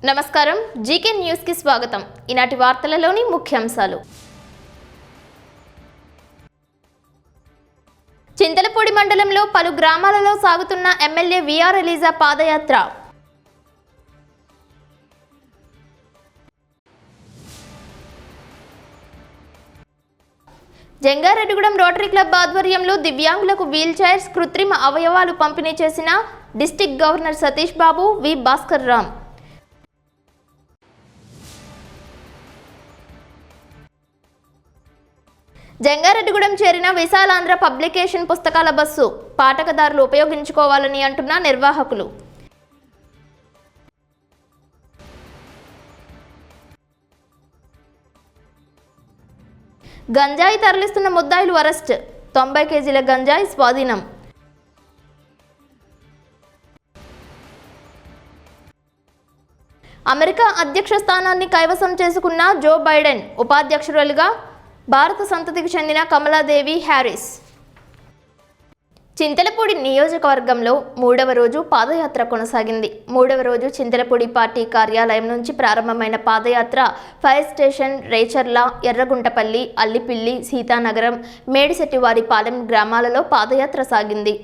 నమస్కారం GK news కి స్వాగతం. ఈనాటి వార్తలలోని ముఖ్యాంశాలు. చింతలపూడి మండలంలో పలు గ్రామాలలో సాగుతున్న ఎమ్మెల్యే విఆర్ ఎలీజా పాదయాత్ర. జంగారెడ్డిగూడెం రోటరీ క్లబ్ ఆధ్వర్యంలో దివ్యాంగులకు వీల్ చైర్స్, కృత్రిమ అవయవాలు పంపిణీ చేసిన డిస్ట్రిక్ట్ గవర్నర్ సతీష్ బాబు, వి భాస్కర్ రామ్. జంగారెడ్డిగూడెం చేరిన విశాలాంధ్ర పబ్లికేషన్ పుస్తకాల బస్సు పాఠకదారులు ఉపయోగించుకోవాలని అంటున్న నిర్వాహకులు. గంజాయి తరలిస్తున్న ముద్దాయిలు అరెస్ట్, 90 కేజీల గంజాయి స్వాధీనం. అమెరికా అధ్యక్ష స్థానాన్ని కైవసం చేసుకున్న జో బైడెన్, ఉపాధ్యక్షురాలుగా భారత సంతతికి చెందిన కమలాదేవి హ్యారిస్. చింతలపూడి నియోజకవర్గంలో 3వ రోజు పాదయాత్ర కొనసాగింది. 3వ రోజు చింతలపూడి పార్టీ కార్యాలయం నుంచి ప్రారంభమైన పాదయాత్ర ఫైర్ స్టేషన్, రేచర్ల, ఎర్రగుంటపల్లి, అల్లిపిల్లి, సీతానగరం, మేడిశెట్టివారిపాలెం గ్రామాలలో పాదయాత్ర సాగింది.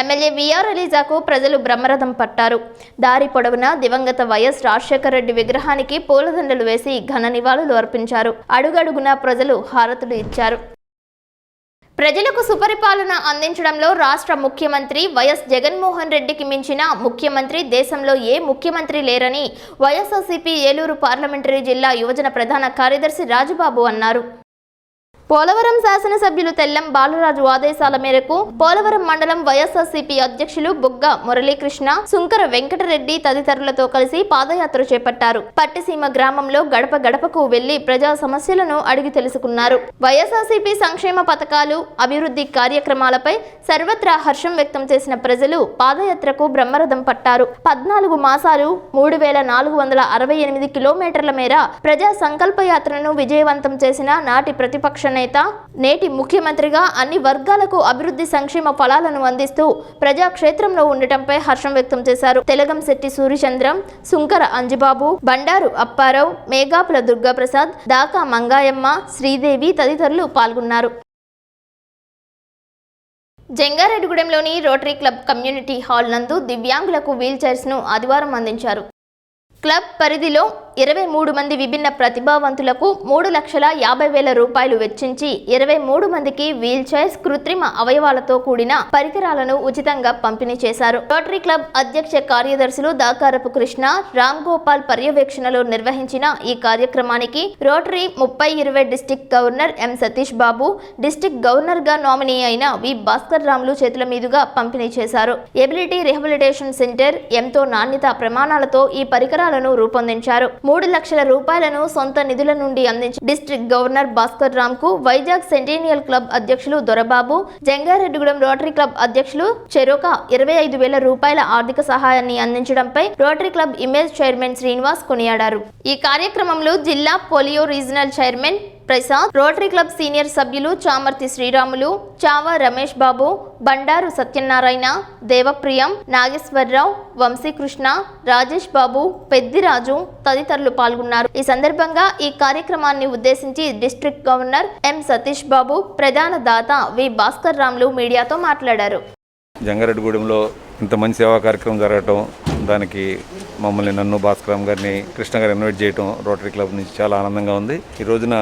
ఎమ్మెల్యే విఆర్ ఎలీజాకు ప్రజలు బ్రహ్మరథం పట్టారు. దారి పొడవునా దివంగత వైఎస్ రాజశేఖర రెడ్డి విగ్రహానికి పూలదండలు వేసి ఘన నివాళులు అర్పించారు. అడుగడుగునా ప్రజలు హారతులు ఇచ్చారు. ప్రజలకు సుపరిపాలన అందించడంలో రాష్ట్ర ముఖ్యమంత్రి వైఎస్ జగన్మోహన్ రెడ్డికి మించిన ముఖ్యమంత్రి దేశంలో ఏ ముఖ్యమంత్రి లేరని వైఎస్ఆర్సీపీ ఏలూరు పార్లమెంటరీ జిల్లా యువజన ప్రధాన కార్యదర్శి రాజుబాబు అన్నారు. పోలవరం శాసనసభ్యులు తెల్లం బాలరాజు ఆదేశాల మేరకు పోలవరం మండలం వైఎస్ఆర్సీపీ అధ్యక్షులు బుగ్గ మురళీకృష్ణ, సుంకర వెంకటరెడ్డి తదితరులతో కలిసి పాదయాత్ర చేపట్టారు. పట్టిసీమ గ్రామంలో గడప గడపకు వెళ్లి ప్రజా సమస్యలను అడిగి తెలుసుకున్నారు. వైఎస్ఆర్సీపీ సంక్షేమ పథకాలు, అభివృద్ధి కార్యక్రమాలపై సర్వత్రా హర్షం వ్యక్తం చేసిన ప్రజలు పాదయాత్రకు బ్రహ్మరథం పట్టారు. 14 మాసాలు 3468 కిలోమీటర్ల మేర ప్రజా సంకల్ప యాత్రను విజయవంతం చేసిన నాటి ప్రతిపక్ష నేత, నేటి ముఖ్యమంత్రిగా అన్ని వర్గాలకు అభివృద్ధి సంక్షేమ ఫలాలను అందిస్తూ ప్రజాక్షేత్రంలో ఉండటంపై హర్షం వ్యక్తం చేశారు. తెలగంశెట్టి సూర్యచంద్రం, సుంకర అంజిబాబు, బండారు అప్పారావు, మేఘాపుల దుర్గాప్రసాద్, దాకా మంగాయమ్మ, శ్రీదేవి తదితరులు పాల్గొన్నారు. జంగారెడ్డిగూడెంలోని రోటరీ క్లబ్ కమ్యూనిటీ హాల్ నందు దివ్యాంగులకు వీల్ చైర్స్ ను ఆదివారం అందించారు. క్లబ్ పరిధిలో 23 మంది విభిన్న ప్రతిభావంతులకు 3,50,000 రూపాయలు వెచ్చించి 23 మందికి వీల్ చైర్స్, కృత్రిమ అవయవాలతో కూడిన పరికరాలను ఉచితంగా పంపిణీ చేశారు. రోటరీ క్లబ్ అధ్యక్ష కార్యదర్శులు దాకారపు కృష్ణ, రామ్ గోపాల్ పర్యవేక్షణలో నిర్వహించిన ఈ కార్యక్రమానికి Rotary 30/20 district governor M Satish Babu, district governor గా నామినీ అయిన వి భాస్కర్ రామ్లు చేతుల మీదుగా పంపిణీ చేశారు. ఎబిలిటీ రిహాబిలిటేషన్ సెంటర్ ఎంతో నాణ్యత ప్రమాణాలతో ఈ పరికరాలను రూపొందించారు. 3 లక్షల రూపాయలను సొంత నిధుల నుండి అందించి డిస్ట్రిక్ట్ గవర్నర్ భాస్కర్ రామ్ కు వైజాగ్ సెంటీనియల్ క్లబ్ అధ్యక్షులు దొరబాబు, జంగారెడ్డిగూడెం రోటరీ క్లబ్ అధ్యక్షులు చెరోక 25,000 రూపాయల ఆర్థిక సహాయాన్ని అందించడంపై Rotary club image chairman Srinivas కొనియాడారు. ఈ కార్యక్రమంలో జిల్లా polio regional chairman Prasad, Rotary club senior సభ్యులు చామర్తి శ్రీరాములు, చావా రమేష్ బాబు, బండారు సత్యనారాయణ, దేవప్రియం, నాగేశ్వరరావు, వంశీకృష్ణ, రాజేష్ బాబు, పెద్దిరాజు తదితరులు పాల్గొన్నారు. ఈ సందర్భంగా ఈ కార్యక్రమాన్ని ఉద్దేశించి డిస్ట్రిక్ట్ గవర్నర్ ఎం సతీష్ బాబు, ప్రధాన దాత వి భాస్కర్ రామ్లు మీడియాతో మాట్లాడారు. జంగారెడ్డిగూడెంలో ఇంత మంచి సేవా కార్యక్రమం జరగటం, దానికి మమ్మల్ని, నన్ను, భాస్కర్ గారిని, కృష్ణ గారు ఇన్వైట్ చేయడం రోటరీ క్లబ్ నుంచి చాలా ఆనందంగా ఉంది. ఈ రోజున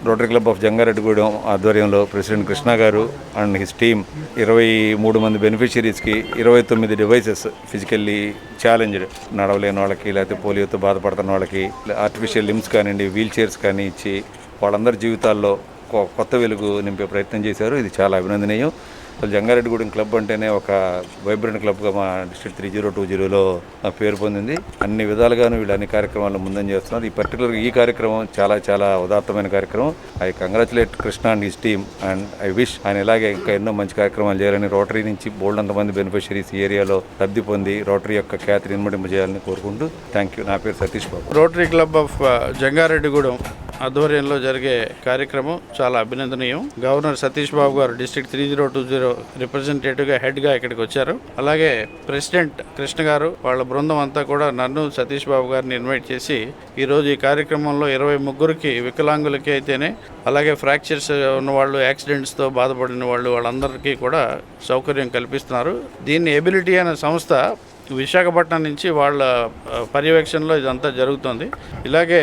రోటరీ క్లబ్ ఆఫ్ జంగారెడ్డిగూడెం ఆధ్వర్యంలో ప్రెసిడెంట్ కృష్ణ గారు అండ్ హిస్ టీమ్ 23 మంది బెనిఫిషరీస్కి 29 డివైసెస్, ఫిజికల్లీ ఛాలెంజ్డ్, నడవలేని వాళ్ళకి, లేకపోతే పోలియోతో బాధపడుతున్న వాళ్ళకి ఆర్టిఫిషియల్ లిమ్స్ కానివ్వండి, వీల్ చైర్స్ కానీ ఇచ్చి వాళ్ళందరి జీవితాల్లో కొత్త వెలుగు నింపే ప్రయత్నం చేశారు. ఇది చాలా అభినందనీయం. అసలు జంగారెడ్డిగూడెం క్లబ్ అంటేనే ఒక వైబ్రెంట్ క్లబ్గా మా డిస్ట్రిక్ట్ 3020లో పేరు పొందింది. అన్ని విధాలుగాను వీళ్ళు అన్ని కార్యక్రమాలను ముందని చేస్తున్నారు. ఈ పర్టికులర్గా ఈ కార్యక్రమం చాలా చాలా ఉదాత్తమైన కార్యక్రమం. I congratulate Krishna and his team and I wish ఆయన ఇలాగే ఇంకా ఎన్నో మంచి కార్యక్రమాలు చేయాలని, రోటరీ నుంచి బోల్డ్ అంతమంది బెనిఫిషరీస్ ఈ ఏరియాలో లబ్ధి పొంది రోటరీ యొక్క ఖ్యాతిని ఇన్మడింపజేయాలని కోరుకుంటూ థ్యాంక్ యూ. నా పేరు Satish Babu. Rotary club of Jangareddygudem ఆధ్వర్యంలో జరిగే కార్యక్రమం చాలా అభినందనీయం. గవర్నర్ సతీష్ బాబు గారు డిస్ట్రిక్ట్ 3020 రిప్రజెంటేటివ్గా హెడ్గా ఇక్కడికి వచ్చారు. అలాగే ప్రెసిడెంట్ కృష్ణ గారు వాళ్ళ బృందం అంతా కూడా నన్ను సతీష్ బాబు గారిని ఇన్వైట్ చేసి ఈరోజు ఈ కార్యక్రమంలో 23 వికలాంగులకి అయితేనే, అలాగే ఫ్రాక్చర్స్ ఉన్నవాళ్ళు, యాక్సిడెంట్స్తో బాధపడిన వాళ్ళందరికీ కూడా సౌకర్యం కల్పిస్తున్నారు. దీన్ని ఎబిలిటీ అనే సంస్థ విశాఖపట్నం నుంచి వాళ్ళ పర్యవేక్షణలో ఇదంతా జరుగుతుంది. ఇలాగే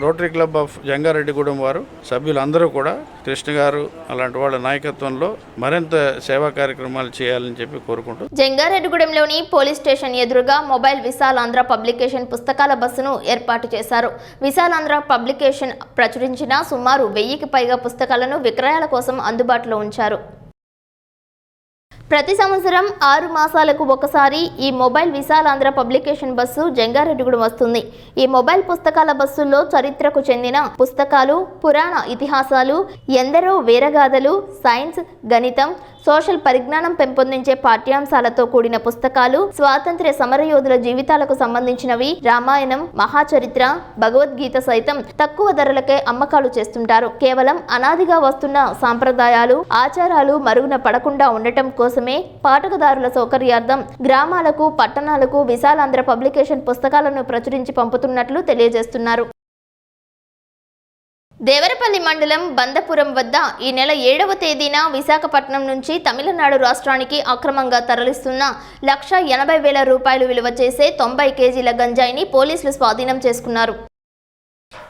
రోటరీ క్లబ్ ఆఫ్ జంగారెడ్డిగూడెం వారు సభ్యులందరూ కూడా కృష్ణ గారు అలాంటి వాళ్ళ నాయకత్వంలో మరింత సేవా కార్యక్రమాలు చేయాలని చెప్పి కోరుకుంటూ జంగారెడ్డిగూడెంలోని పోలీస్ స్టేషన్ ఎదురుగా మొబైల్ విశాలాంధ్ర పబ్లికేషన్ పుస్తకాల బస్సును ఏర్పాటు చేశారు. విశాలాంధ్ర పబ్లికేషన్ ప్రచురించిన సుమారు 1000కి పైగా పుస్తకాలను విక్రయాల కోసం అందుబాటులో ఉంచారు. ప్రతి సంవత్సరం 6 మాసాలకు ఒకసారి ఈ mobile Visalaandhra publication bus Jangareddygudem వస్తుంది. ఈ మొబైల్ పుస్తకాల బస్సుల్లో చరిత్రకు చెందిన పుస్తకాలు, పురాణ ఇతిహాసాలు, ఎందరో వీరగాథలు, సైన్స్, గణితం, సోషల్ పరిజ్ఞానం పెంపొందించే పాఠ్యాంశాలతో కూడిన పుస్తకాలు, స్వాతంత్ర్య సమరయోధుల జీవితాలకు సంబంధించినవి, రామాయణం, మహాచరిత్ర, భగవద్గీత సైతం తక్కువ ధరలకే అమ్మకాలు చేస్తుంటారు. కేవలం అనాదిగా వస్తున్న సాంప్రదాయాలు, ఆచారాలు మరుగున పడకుండా ఉండటం కోసమే పాఠకదారుల సౌకర్యార్థం గ్రామాలకు, పట్టణాలకు విశాలాంధ్ర పబ్లికేషన్ పుస్తకాలను ప్రచురించి పంపుతున్నట్లు తెలియజేస్తున్నారు. దేవరపల్లి మండలం బందపురం వద్ద ఈ నెల 7వ తేదీన విశాఖపట్నం నుంచి తమిళనాడు రాష్ట్రానికి అక్రమంగా తరలిస్తున్న 1,80,000 రూపాయలు విలువ చేసే 90 కేజీల గంజాయిని పోలీసులు స్వాధీనం చేసుకున్నారు.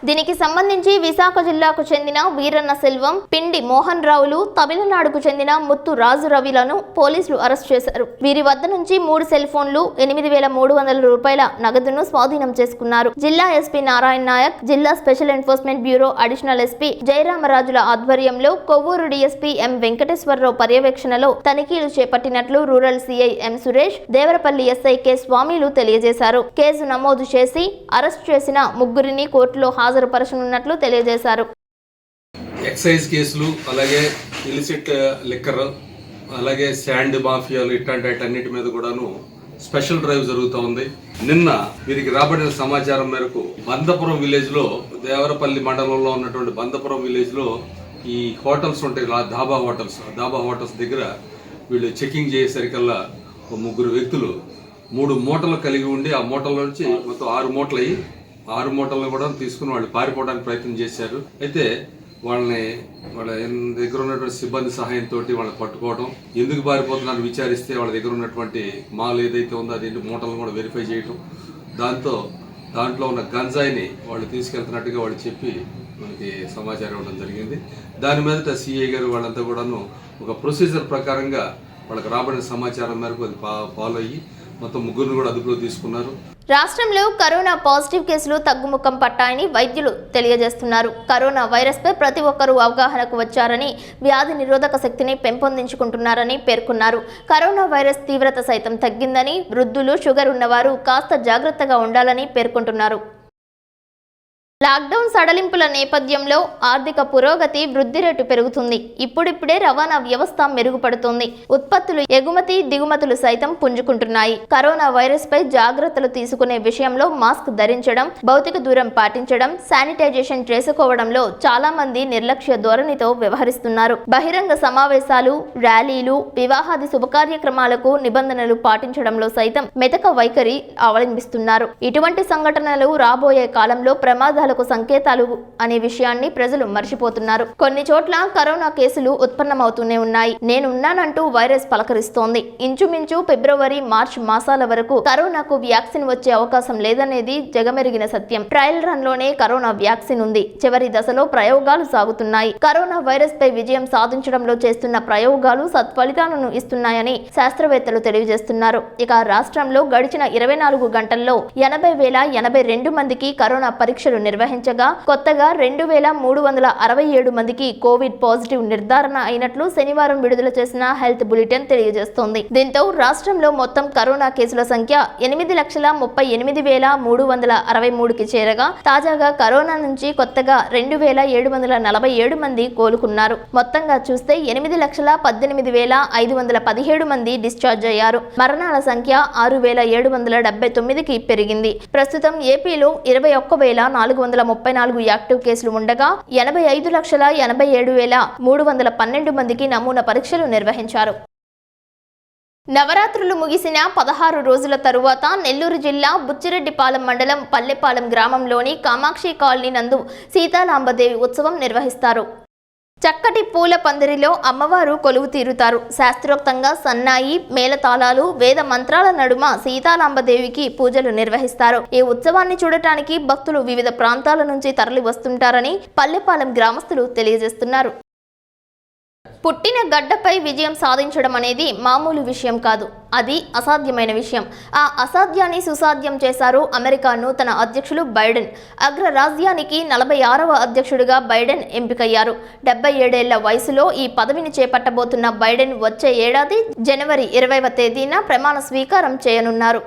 దీనికి సంబంధించి విశాఖ జిల్లాకు చెందిన వీరన్న సెల్వం, పిండి మోహన్ రావులు, తమిళనాడుకు చెందిన ముత్తు రాజు రవిలను పోలీసులు అరెస్ట్ చేశారు. వీరి వద్ద నుంచి 3 సెల్ ఫోన్లు, 8,300 రూపాయల నగదును స్వాధీనం చేసుకున్నారు. జిల్లా ఎస్పీ నారాయణ నాయక్, జిల్లా special enforcement bureau additional SP జయరామరాజుల ఆధ్వర్యంలో కొవ్వూరు డీఎస్పీ ఎం వెంకటేశ్వరరావు పర్యవేక్షణలో తనిఖీలు చేపట్టినట్లు rural CI M Suresh, Devarapalli SI K స్వామిలు తెలియజేశారు. కేసు నమోదు చేసి అరెస్ట్ చేసిన ముగ్గురిని కోర్టులో హాజరుపరచనున్నట్లు తెలియజేశారు. ఎక్సైజ్ కేసులు, అలాగే ఇలిసిట్ లిక్కర్, అలాగే శాండ్ మాఫియాలు, ఇట్లాంటి వాటన్నిటి మీద కూడాను స్పెషల్ డ్రైవ్ జరుగుతూ ఉంది. నిన్న వీరికి రాబడిన సమాచారం మేరకు బందపురం విలేజ్ లో, దేవరపల్లి మండలంలో ఉన్నటువంటి బందపురం విలేజ్ లో ఈ హోటల్స్ ఉంటాయి, ధాబా హోటల్స్ దగ్గర వీళ్ళు చెకింగ్ చేసేసరికల్లా 3 వ్యక్తులు 3 మూటలు కలిగి ఉండి ఆ మూటల నుంచి మొత్తం 6 మూటలు అయ్యి 6 మూటలను కూడా తీసుకుని వాళ్ళు పారిపోవడానికి ప్రయత్నం చేశారు. అయితే వాళ్ళ దగ్గర ఉన్నటువంటి సిబ్బంది సహాయంతో వాళ్ళని పట్టుకోవడం, ఎందుకు పారిపోతున్నారని విచారిస్తే వాళ్ళ దగ్గర ఉన్నటువంటి మాల్ ఏదైతే ఉందో అది మూటలను కూడా వెరిఫై చేయటం, దాంట్లో ఉన్న గంజాయిని వాళ్ళు తీసుకెళ్తున్నట్టుగా వాళ్ళు చెప్పి మనకి సమాచారం ఇవ్వడం జరిగింది. దాని మీద సిఐ గారు వాళ్ళంతా కూడాను ఒక ప్రొసీజర్ ప్రకారంగా వాళ్ళకి రాబడిన సమాచారం మేరకు అది ఫాలో అయ్యి మొత్తం 3 కూడా అదుపులో తీసుకున్నారు. రాష్ట్రంలో కరోనా పాజిటివ్ కేసులు తగ్గుముఖం పట్టాయని వైద్యులు తెలియజేస్తున్నారు. కరోనా వైరస్పై ప్రతి ఒక్కరూ అవగాహనకు వచ్చారని, వ్యాధి నిరోధక శక్తిని పెంపొందించుకుంటున్నారని పేర్కొన్నారు. కరోనా వైరస్ తీవ్రత సైతం తగ్గిందని, వృద్ధులు, షుగర్ ఉన్నవారు కాస్త జాగ్రత్తగా ఉండాలని పేర్కొంటున్నారు. లాక్డౌన్ సడలింపుల నేపథ్యంలో ఆర్థిక పురోగతి, వృద్ధి రేటు పెరుగుతుంది. ఇప్పుడిప్పుడే రవాణా వ్యవస్థ మెరుగుపడుతోంది. ఉత్పత్తులు ఎగుమతి, దిగుమతులు సైతం పుంజుకుంటున్నాయి. కరోనా వైరస్ పై జాగ్రత్తలు తీసుకునే విషయంలో మాస్క్ ధరించడం, భౌతిక దూరం పాటించడం, శానిటైజేషన్ చేసుకోవడంలో చాలా మంది నిర్లక్ష్య ధోరణితో వ్యవహరిస్తున్నారు. బహిరంగ సమావేశాలు, ర్యాలీలు, వివాహాది శుభకార్యక్రమాలకు నిబంధనలు పాటించడంలో సైతం మెతక వైఖరి అవలంబిస్తున్నారు. ఇటువంటి సంఘటనలు రాబోయే కాలంలో ప్రమాదాలకు సంకేతాలు అనే విషయాన్ని ప్రజలు మర్చిపోతున్నారు. కొన్ని చోట్ల కరోనా కేసులు ఉత్పన్నమవుతూనే ఉన్నాయి. నేనున్నానంటూ వైరస్ పలకరిస్తోంది. ఇంచుమించు ఫిబ్రవరి, మార్చి మాసాల వరకు కరోనాకు వ్యాక్సిన్ వచ్చే అవకాశం లేదనేది జగమెరిగిన సత్యం. ట్రయల్ రన్ లోనే కరోనా వ్యాక్సిన్ ఉంది. చివరి దశలో ప్రయోగాలు సాగుతున్నాయి. కరోనా వైరస్ పై విజయం సాధించడంలో చేస్తున్న ప్రయోగాలు సత్ఫలితాలను ఇస్తున్నాయని శాస్త్రవేత్తలు తెలియజేస్తున్నారు. ఇక రాష్ట్రంలో గడిచిన 24 గంటల్లో 80,082 మందికి కరోనా పరీక్షలు నిర్వహించగా కొత్తగా 2,367 మందికి కోవిడ్ పాజిటివ్ నిర్ధారణ అయినట్లు శనివారం విడుదల చేసిన హెల్త్ బులెటిన్ తెలియజేస్తోంది. దీంతో రాష్ట్రంలో మొత్తం కరోనా కేసుల సంఖ్య 8,38,363కి చేరగా తాజాగా కరోనా నుంచి కొత్తగా 2,747 మంది కోలుకున్నారు. మొత్తంగా చూస్తే 8,18,517 మంది డిశ్చార్జ్ అయ్యారు. మరణాల సంఖ్య 6,779కి పెరిగింది. ప్రస్తుతం ఏపీలో 21,400 434 యాక్టివ్ కేసులు ఉండగా 85,87,312 మందికి నమూనా పరీక్షలు నిర్వహించారు. నవరాత్రులు ముగిసిన 16 రోజుల తరువాత నెల్లూరు జిల్లా బుచ్చిరెడ్డిపాలెం మండలం పల్లెపాలెం గ్రామంలోని కామాక్షి కాలనీ నందు సీతాలాంబదేవి ఉత్సవం నిర్వహిస్తారు. చక్కటి పూల పందిరిలో అమ్మవారు కొలువు తీరుతారు. శాస్త్రోక్తంగా సన్నాయి, మేళతాళాలు, వేద మంత్రాల నడుమ సీతాలాంబదేవికి పూజలు నిర్వహిస్తారు. ఈ ఉత్సవాన్ని చూడటానికి భక్తులు వివిధ ప్రాంతాల నుంచి తరలి వస్తుంటారని పల్లెపాలెం గ్రామస్తులు తెలియజేస్తున్నారు. పుట్టిన గడ్డపై విజయం సాధించడం అనేది మామూలు విషయం కాదు, అది అసాధ్యమైన విషయం. ఆ అసాధ్యాన్ని సుసాధ్యం చేశారు అమెరికా నూతన అధ్యక్షులు బైడెన్. అగ్రరాజ్యానికి 46వ అధ్యక్షుడిగా బైడెన్ ఎంపికయ్యారు. 77 ఏళ్ల వయసులో ఈ పదవిని చేపట్టబోతున్న బైడెన్ వచ్చే ఏడాది జనవరి 20వ తేదీన ప్రమాణ స్వీకారం చేయనున్నారు.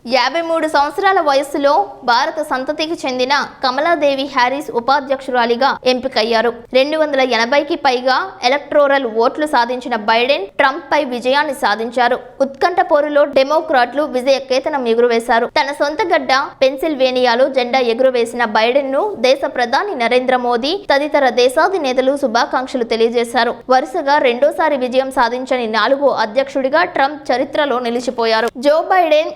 53 సంవత్సరాల వయస్సులో భారత సంతతికి చెందిన కమలాదేవి హ్యారిస్ ఉపాధ్యక్షురాలిగా ఎంపికయ్యారు. 280కి పైగా ఎలక్టోరల్ ఓట్లు సాధించిన బైడెన్ ట్రంప్ పై విజయాన్ని సాధించారు. ఉత్కంఠ పోరులో డెమోక్రాట్లు విజయ కేతనం ఎగురవేశారు. తన సొంత గడ్డ పెన్సిల్వేనియాలో జెండా ఎగురవేసిన బైడెన్ ను దేశ ప్రధాని నరేంద్ర మోదీ తదితర దేశాధినేతలు శుభాకాంక్షలు తెలియజేశారు. వరుసగా రెండోసారి విజయం సాధించని 4వ అధ్యక్షుడిగా ట్రంప్ చరిత్రలో నిలిచిపోయారు. జో బైడెన్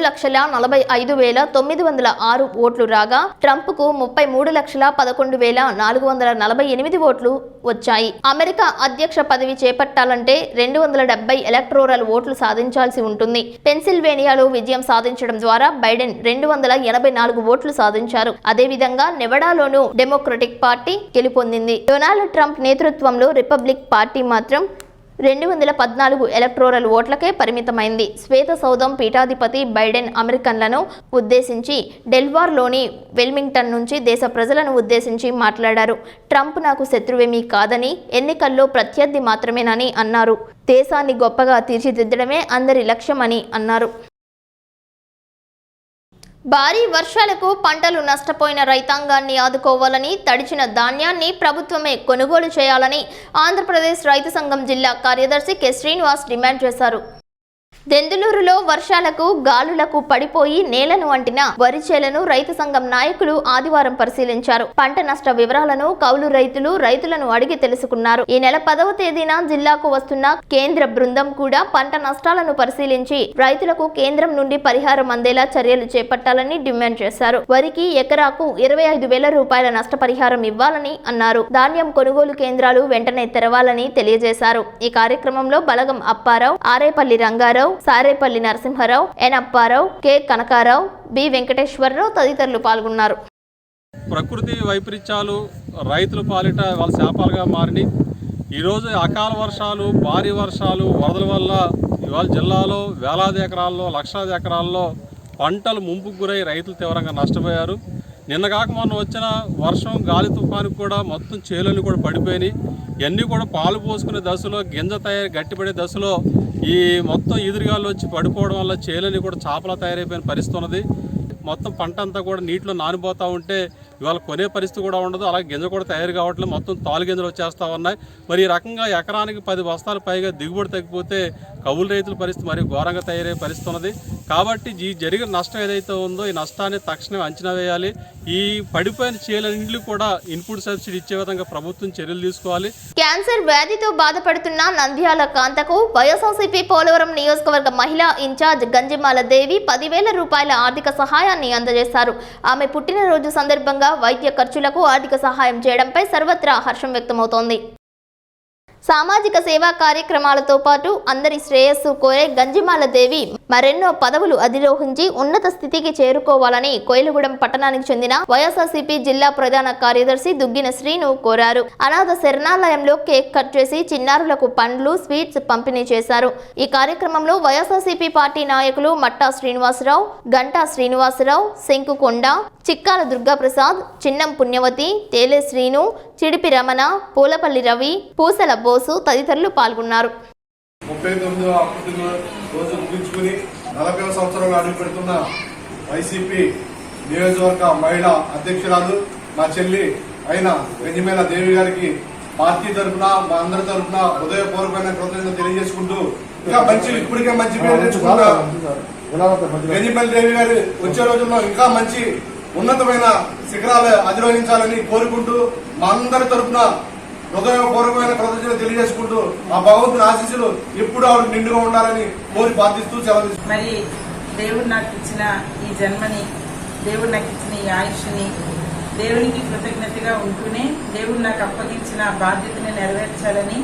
33,45,906 ఓట్లు రాగా ట్రంప్ కు 33,11,448 ఓట్లు వచ్చాయి. అమెరికా అధ్యక్ష పదవి చేపట్టాలంటే 270 ఎలక్టోరల్ ఓట్లు సాధించాల్సి ఉంటుంది. పెన్సిల్వేనియాలో విజయం సాధించడం ద్వారా బైడెన్ 284 ఓట్లు సాధించారు. అదేవిధంగా నెవడాలోనూ డెమోక్రటిక్ పార్టీ గెలుపొందింది. డొనాల్డ్ ట్రంప్ నేతృత్వంలో రిపబ్లిక్ పార్టీ మాత్రం 214 ఎలక్టోరల్ ఓట్లకే పరిమితమైంది. శ్వేత సౌధం పీఠాధిపతి బైడెన్ అమెరికన్లను ఉద్దేశించి డెల్వార్లోని వెల్మింగ్టన్ నుంచి దేశ ప్రజలను ఉద్దేశించి మాట్లాడారు. ట్రంప్ నాకు శత్రువేమీ కాదని, ఎన్నికల్లో ప్రత్యర్థి మాత్రమేనని అన్నారు. దేశాన్ని గొప్పగా తీర్చిదిద్దడమే అందరి లక్ష్యమని అన్నారు. భారీ వర్షాలకు పంటలు నష్టపోయిన రైతాంగాన్ని ఆదుకోవాలని, తడిచిన ధాన్యాన్ని ప్రభుత్వమే కొనుగోలు చేయాలని ఆంధ్రప్రదేశ్ రైతు సంఘం జిల్లా కార్యదర్శి కె శ్రీనివాస్ డిమాండ్ చేశారు. దెందులూరులో వర్షాలకు గాలులకు పడిపోయి నేలను అంటిన వరి చేలను రైతు సంఘం నాయకులు ఆదివారం పరిశీలించారు. పంట నష్ట వివరాలను కౌలు రైతులను అడిగి తెలుసుకున్నారు. ఈ నెల 10వ తేదీన జిల్లాకు వస్తున్న కేంద్ర బృందం కూడా పంట నష్టాలను పరిశీలించి రైతులకు కేంద్రం నుండి పరిహారం అందేలా చర్యలు చేపట్టాలని డిమాండ్ చేశారు. వరికి ఎకరాకు 25,000 రూపాయల నష్టపరిహారం ఇవ్వాలని అన్నారు. ధాన్యం కొనుగోలు కేంద్రాలు వెంటనే తెరవాలని తెలియజేశారు. ఈ కార్యక్రమంలో బలగం అప్పారావు, ఆరేపల్లి రంగారావు, సారేపల్లి నరసింహారావు, ఎన్ అప్పారావు, కె కనకారావు, బి వెంకటేశ్వరరావు తదితరులు పాల్గొన్నారు. ప్రకృతి వైపరీత్యాలు రైతుల పాలిట వాళ్ళ శాపాలుగా మారినాయి. ఈరోజు అకాల వర్షాలు, భారీ వర్షాలు, వరదల వల్ల ఇవాళ జిల్లాలో వేలాది ఎకరాల్లో, లక్షలాది ఎకరాల్లో పంటలు ముంపుకు గురై రైతులు తీవ్రంగా నష్టపోయారు. నిన్న కాక మొన్న వచ్చిన వర్షం, గాలి తుఫానుకు కూడా మొత్తం చేలన్నీ కూడా పడిపోయినాయి. ఇవన్నీ కూడా పాలు పోసుకునే దశలో, గింజ గట్టిపడే దశలో ఈ మొత్తం ఎదురుగాలు వచ్చి పడిపోవడం వల్ల చేలన్నీ కూడా చాపలా తయారైపోయిన పరిస్థితి ఉన్నది. మొత్తం పంట అంతా కూడా నీటిలో నానిపోతూ ఉంటే ఇవాళ కొనే పరిస్థితి కూడా ఉండదు. అలాగే గింజ కూడా తయారు కావట్లేదు, మొత్తం తాలు గింజలు వచ్చేస్తూ ఉన్నాయి. మరి ఈ రకంగా ఎకరానికి 10 బస్తాలు పైగా దిగుబడి తగ్గిపోతే కౌలు రైతుల పరిస్థితి మరి ఘోరంగా తయారయ్యే పరిస్థితి ఉన్నది. కాబట్టి ఈ జరిగిన నష్టం ఏదైతే ఉందో ఈ నష్టాన్ని తక్షణమే అంచనా వేయాలి. ఈ పడిపోయిన చేలన్నింటికి కూడా ఇన్పుట్ సబ్సిడీ ఇచ్చే విధంగా ప్రభుత్వం చర్యలు తీసుకోవాలి. క్యాన్సర్ వ్యాధితో బాధపడుతున్న నంద్యాల కాంతకు వైఎస్ఆర్సీపీ పోలవరం నియోజకవర్గ మహిళా ఇన్ఛార్జ్ గంజిమాల దేవి 10,000 రూపాయల ఆర్థిక సహాయాన్ని అందజేశారు. ఆమె పుట్టినరోజు సందర్భంగా వైద్య ఖర్చులకు ఆర్థిక సహాయం చేయడంపై సర్వత్రా హర్షం వ్యక్తమవుతోంది. సామాజిక సేవా కార్యక్రమాలతో పాటు అందరి శ్రేయస్సు కోరే గంజిమాల దేవి మరెన్నో పదవులు అధిరోహించి ఉన్నత స్థితికి చేరుకోవాలని కోయిలగూడెం పట్టణానికి చెందిన వైఎస్ఆర్సీపీ జిల్లా ప్రధాన కార్యదర్శి దుగ్గిన శ్రీను కోరారు. అనాథ శరణాలయంలో కేక్ కట్ చేసి చిన్నారులకు పండ్లు, స్వీట్స్ పంపిణీ చేశారు. ఈ కార్యక్రమంలో వైఎస్ఆర్సీపీ పార్టీ నాయకులు మట్టా శ్రీనివాసరావు, గంటా శ్రీనివాసరావు, శంకుకొండ, చిక్కాల దుర్గాప్రసాద్, చిన్నం పుణ్యవతి, తేలే శ్రీను, చిడిపి రమణ, పూలపల్లి రవి, పూసల బోసు తదితరులు పాల్గొన్నారు. 39వ పుట్టినరోజు ముగించుకుని 40వ సంవత్సరంలో అడుగు పెడుతున్న వైసీపీ నియోజకవర్గ మహిళా అధ్యక్షురాలు మా చెల్లి అయిన గంజిమేల దేవి గారికి పార్టీ తరఫున, మా అందరి తరఫున హృదయపూర్వకమైన కృతజ్ఞతలు తెలియజేసుకుంటూ ఇంకా ఇప్పటికే మంచి పేరు తెచ్చుకున్న గంజిమేల దేవి గారు వచ్చే రోజుల్లో ఇంకా మంచి ఉన్నతమైన శిఖరాలు అధిరోహించాలని కోరుకుంటూ మా అందరి తరఫున హృదయపూర్వకమైన కృతజ్ఞతలు తెలియజేసుకుంటూ ఆ భగవంతుని ఆశీస్సులు ఎప్పుడు ఆవిడ నిండుగా ఉండాలని కోరి ప్రార్థిస్తూ సెలవు. మరి దేవుడు నాకు ఇచ్చిన ఈ జన్మని, దేవుడు నాకు ఇచ్చిన ఈ ఆయుష్ని దేవునికి కృతజ్ఞతగా ఉంటూనే దేవుడు నాకు అప్పగించిన బాధ్యతని నెరవేర్చాలని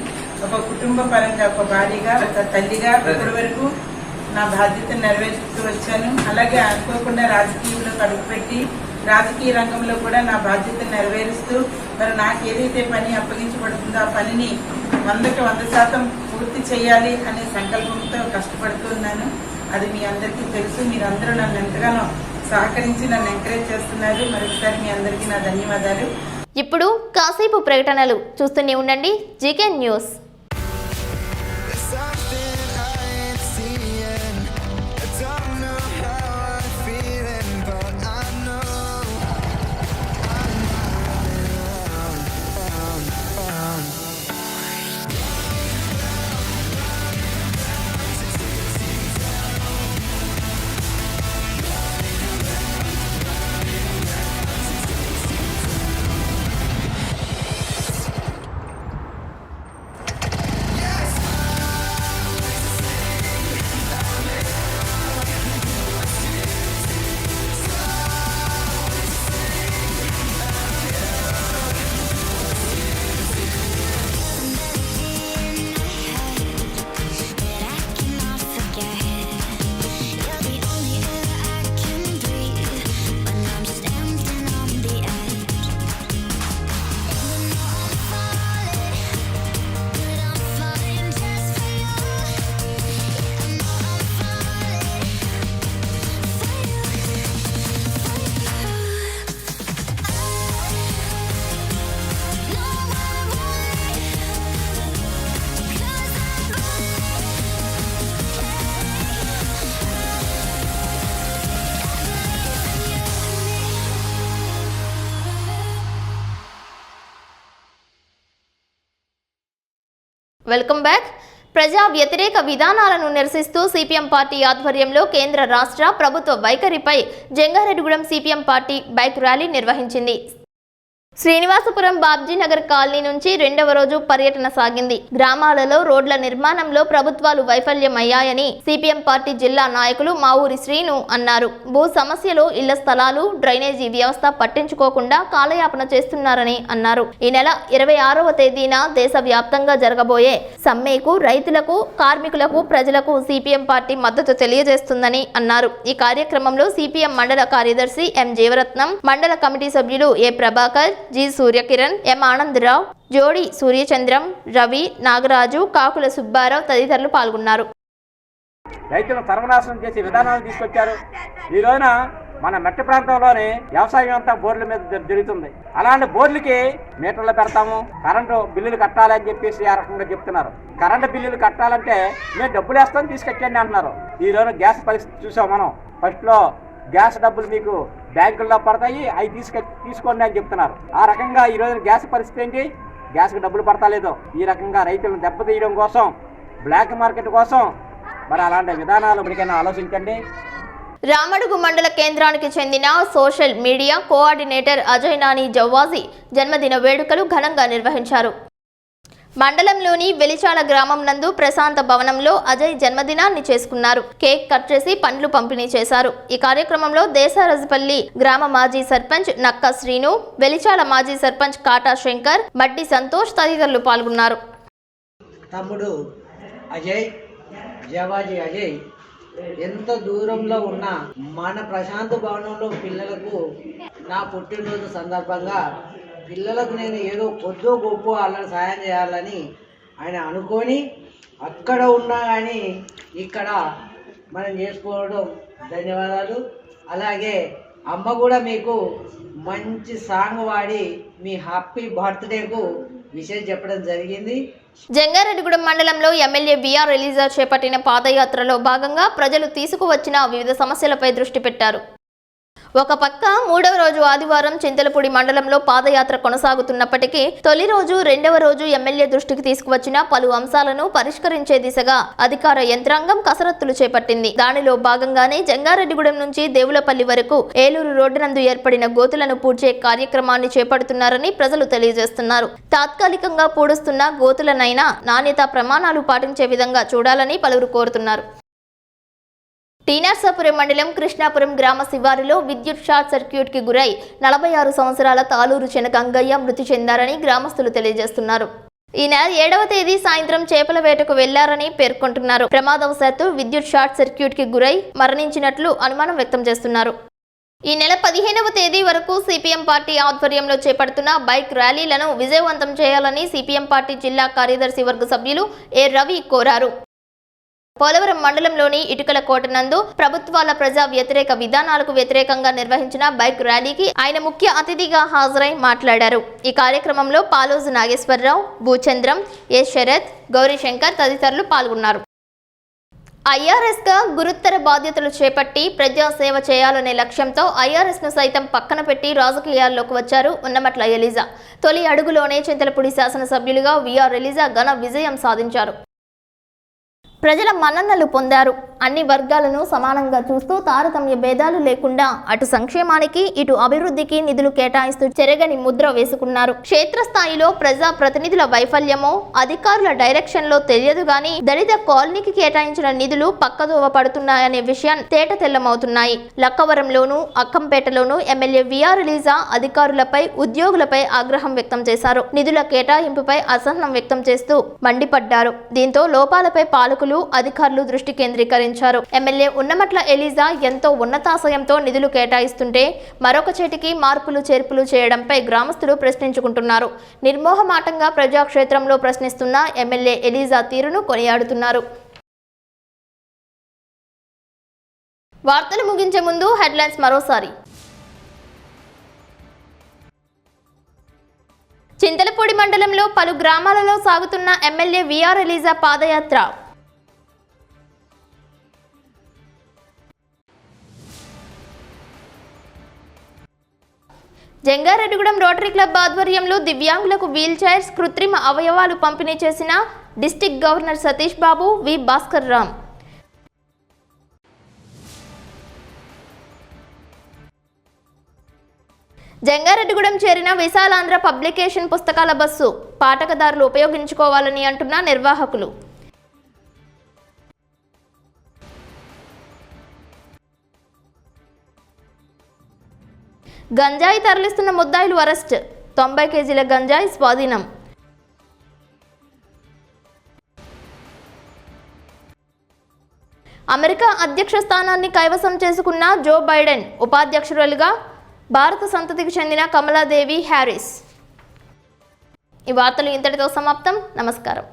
ఒక కుటుంబ పరంగా, ఒక భార్యగా, ఒక తల్లిగా ఇప్పటి వరకు నా బాధ్యతను నెరవేరుస్తూ వచ్చాను. అలాగే అనుకోకుండా రాజకీయంలో అడుగుపెట్టి రాజకీయ రంగంలో కూడా నా బాధ్యతను నెరవేరుస్తూ మరి నాకు ఏదైతే పని అప్పగించబడుతుందో ఆ పనిని 100% పూర్తి చేయాలి అనే సంకల్పంతో కష్టపడుతున్నాను. అది మీ అందరికీ తెలుసు. మీరందరూ నన్ను ఎంతగానో సహకరించి నన్ను ఎంకరేజ్ చేస్తున్నారు. మరొకసారి మీ అందరికీ నా ధన్యవాదాలు. ఇప్పుడు కాసేపు ప్రకటనలు చూస్తూనే ఉండండి జీకే న్యూస్. Welcome back. ప్రజా వ్యతిరేక విధానాలను నిరసిస్తూ సిపిఎం పార్టీ ఆధ్వర్యంలో కేంద్ర రాష్ట్ర ప్రభుత్వ వైఖరిపై Jangareddygudem CPM party bike rally నిర్వహించింది. శ్రీనివాసపురం బాబ్జీనగర్ కాలనీ నుంచి రెండవ రోజు పర్యటన సాగింది. గ్రామాలలో రోడ్ల నిర్మాణంలో ప్రభుత్వాలు వైఫల్యమయ్యాయని సిపిఎం పార్టీ జిల్లా నాయకులు మావూరి శ్రీను అన్నారు. భూ సమస్యలు, ఇళ్ల స్థలాలు, డ్రైనేజీ వ్యవస్థ పట్టించుకోకుండా కాలయాపన చేస్తున్నారని అన్నారు. ఈ నెల 26వ తేదీన దేశవ్యాప్తంగా జరగబోయే సమ్మెకు రైతులకు, కార్మికులకు, ప్రజలకు సిపిఎం పార్టీ మద్దతు తెలియజేస్తుందని అన్నారు. ఈ కార్యక్రమంలో సిపిఎం మండల కార్యదర్శి ఎం జీవరత్నం, మండల కమిటీ సభ్యులు ఏ ప్రభాకర్, జి సూర్యకిరణ్, ఎం ఆనందరావు, జోడి సూర్యచంద్రం, రవి, నాగరాజు, కాకుల సుబ్బారావు తదితరులు పాల్గొన్నారు. రైతులను సర్వనాశనం చేసే విధానాలు తీసుకొచ్చారు. ఈ రోజున మన మెట్ట ప్రాంతంలోనే వ్యవసాయం అంతా బోర్ల మీద జరుగుతుంది. అలాంటి బోర్లకి మీటర్లు పెడతాము, కరెంటు బిల్లులు కట్టాలని చెప్పేసి ఆ రకంగా చెప్తున్నారు. కరెంటు బిల్లులు కట్టాలంటే మేము డబ్బులు వేస్తాం తీసుకొచ్చండి అంటున్నారు. ఈ రోజున గ్యాస్ పరిస్థితి చూసాం మనం. ఫస్ట్లో గ్యాస్ డబ్బులు మీకు బ్యాంకుల్లో పడతాయి, అవి తీసుకోండి అని చెప్తున్నారు. ఆ రకంగా ఈ రోజు గ్యాస్ పరిస్థితి ఏంటి? గ్యాస్కి డబ్బులు పడతలేదు. ఈ రకంగా రైతులను దెబ్బతీయడం కోసం, బ్లాక్ మార్కెట్ కోసం మరి అలాంటి విధానాలు ఇప్పటికైనా ఆలోచించండి. రామడుగు మండల కేంద్రానికి చెందిన social media coordinator Ajay Nani Javvaji జన్మదిన వేడుకలు ఘనంగా నిర్వహించారు. మండలంలోని వెలిచాల గ్రామం నందు ప్రశాంత భవనంలో అజయ్ జన్మదినాన్ని చేసుకున్నారు. కేక్ కట్ చేసి పండ్లు పంపిణీ చేశారు. ఈ కార్యక్రమంలో దేశరాజపల్లి గ్రామ మాజీ సర్పంచ్ నక్క శ్రీను, వెలిచాల మాజీ సర్పంచ్ కాటా శంకర్, మడ్డి సంతోష్ తదితరులు పాల్గొన్నారు. తమ్ముడు అజయ్, జవాజీ అజయ్ ఎంత దూరంలో ఉన్నా మన ప్రశాంత భవనంలో పిల్లలకు నా పుట్టినరోజు సందర్భంగా పిల్లలకు నేను ఏదో కొద్దో గొప్ప వాళ్ళని సాయం చేయాలని ఆయన అనుకొని అక్కడ ఉన్నా కానీ ఇక్కడ మనం చేసుకోవడం ధన్యవాదాలు. అలాగే అమ్మ కూడా మీకు మంచి సాంగ్ వాడి మీ హ్యాపీ బర్త్డేకు విషయం చెప్పడం జరిగింది. జంగారెడ్డిగూడెం మండలంలో ఎమ్మెల్యే విఆర్ ఎలీజా చేపట్టిన పాదయాత్రలో భాగంగా ప్రజలు తీసుకువచ్చిన వివిధ సమస్యలపై దృష్టి పెట్టారు. ఒక పక్క మూడవ రోజు ఆదివారం చింతలపూడి మండలంలో పాదయాత్ర కొనసాగుతున్నప్పటికీ తొలి రోజు రెండవ రోజు ఎమ్మెల్యే దృష్టికి తీసుకువచ్చిన పలు అంశాలను పరిష్కరించే దిశగా అధికార యంత్రాంగం కసరత్తులు చేపట్టింది. దానిలో భాగంగానే జంగారెడ్డిగూడెం నుంచి దేవులపల్లి వరకు ఏలూరు రోడ్డు నందు ఏర్పడిన గోతులను పూడ్చే కార్యక్రమాన్ని చేపడుతున్నారని ప్రజలు తెలియజేస్తున్నారు. తాత్కాలికంగా పూడుస్తున్న గోతులనైనా నాణ్యతా ప్రమాణాలు పాటించే విధంగా చూడాలని పలువురు కోరుతున్నారు. టీనర్సాపురం మండలం కృష్ణాపురం గ్రామ శివారులో విద్యుత్ షార్ట్ సర్క్యూట్ కి గురై 46 సంవత్సరాల తాలూరు చెనకంగయ్య మృతి చెందారని గ్రామస్తులు తెలియజేస్తున్నారు. ఈ నెల 7వ తేదీ సాయంత్రం చేపల వేటకు వెళ్లారని పేర్కొంటున్నారు. ప్రమాదవశాత్తు విద్యుత్ షార్ట్ సర్క్యూట్ కి గురై మరణించినట్లు అనుమానం వ్యక్తం చేస్తున్నారు. ఈ నెల 15వ తేదీ వరకు సిపిఎం పార్టీ ఆధ్వర్యంలో చేపడుతున్న బైక్ ర్యాలీలను విజయవంతం చేయాలని సిపిఎం పార్టీ జిల్లా కార్యదర్శి వర్గ సభ్యులు ఏ రవి కోరారు. పోలవరం మండలంలోని ఇటుకల కోట నందు ప్రభుత్వాల ప్రజా వ్యతిరేక విధానాలకు వ్యతిరేకంగా నిర్వహించిన బైక్ ర్యాలీకి ఆయన ముఖ్య అతిథిగా హాజరై మాట్లాడారు. ఈ కార్యక్రమంలో పాలోజు నాగేశ్వరరావు, భూచంద్రం, ఏ శరత్, గౌరీశంకర్ తదితరులు పాల్గొన్నారు. ఐఆర్ఎస్ గా గురుతర బాధ్యతలు చేపట్టి ప్రజాసేవ చేయాలనే లక్ష్యంతో ఐఆర్ఎస్ ను సైతం పక్కన పెట్టి రాజకీయాల్లోకి వచ్చారు ఉన్నమట్ల ఎలిజా. తొలి అడుగులోనే చింతలపూడి శాసనసభ్యులుగా విఆర్ ఎలిజా ఘన విజయం సాధించారు. ప్రజల మన్ననలు పొందారు. అన్ని వర్గాలను సమానంగా చూస్తూ తారతమ్య భేదాలు లేకుండా అటు సంక్షేమానికి ఇటు అభివృద్ధికి నిధులు కేటాయిస్తూ చెరగని ముద్ర వేసుకున్నారు. క్షేత్రస్థాయిలో ప్రజా ప్రతినిధుల వైఫల్యమో అధికారుల డైరెక్షన్ లో తెలియదు గాని దళిత కాలనీకి కేటాయించిన నిధులు పక్కదోవ పడుతున్నాయనే విషయం తేటతెల్లమవుతున్నాయి. లక్కవరంలోనూ అక్కంపేటలోనూ ఎమ్మెల్యే విఆర్ ఎలిజా అధికారులపై ఉద్యోగులపై ఆగ్రహం వ్యక్తం చేశారు. నిధుల కేటాయింపుపై అసహనం వ్యక్తం చేస్తూ మండిపడ్డారు. దీంతో లోపాలపై పాలకులు అధికారులు దృష్టి కేంద్రీకరించారు. ఎమ్మెల్యే ఉన్నమట్ల ఎలిజా ఎంతో ఉన్నతాశయంతో నిధులు కేటాయిస్తుంటే మరొక చేటికి మార్పులు చేర్పులు చేయడంపై గ్రామస్తులు ప్రశ్నించుకుంటున్నారు. నిర్మోహమాటంగా ప్రజాక్షేత్రంలో ప్రశ్నిస్తున్న ఎమ్మెల్యే ఎలిజా తీరును కొనియాడుతున్నారు. వార్తలు ముగించే ముందు హెడ్లైన్స్ మరోసారి. చింతలపూడి మండలంలో పలు గ్రామాలలో సాగుతున్న ఎమ్మెల్యే విఆర్ ఎలిజా పాదయాత్ర. జంగారెడ్డిగూడెం రోటరీ క్లబ్ ఆధ్వర్యంలో దివ్యాంగులకు వీల్ చైర్స్, కృత్రిమ అవయవాలు పంపిణీ చేసిన డిస్ట్రిక్ట్ గవర్నర్ సతీష్ బాబు, వి భాస్కర్ రామ్. జంగారెడ్డిగూడెం చేరిన విశాలాంధ్ర పబ్లికేషన్ పుస్తకాల బస్సు పాఠకదారులు ఉపయోగించుకోవాలని అంటున్న నిర్వాహకులు. గంజాయి తరలిస్తున్న ముద్దాయిలు అరెస్ట్, 90 కేజీల గంజాయి స్వాధీనం. అమెరికా అధ్యక్ష స్థానాన్ని కైవసం చేసుకున్న జో బైడెన్, ఉపాధ్యక్షురాలుగా భారత సంతతికి చెందిన కమలాదేవి హ్యారిస్. ఈ వార్తలు ఇంతటితో సమాప్తం. నమస్కారం.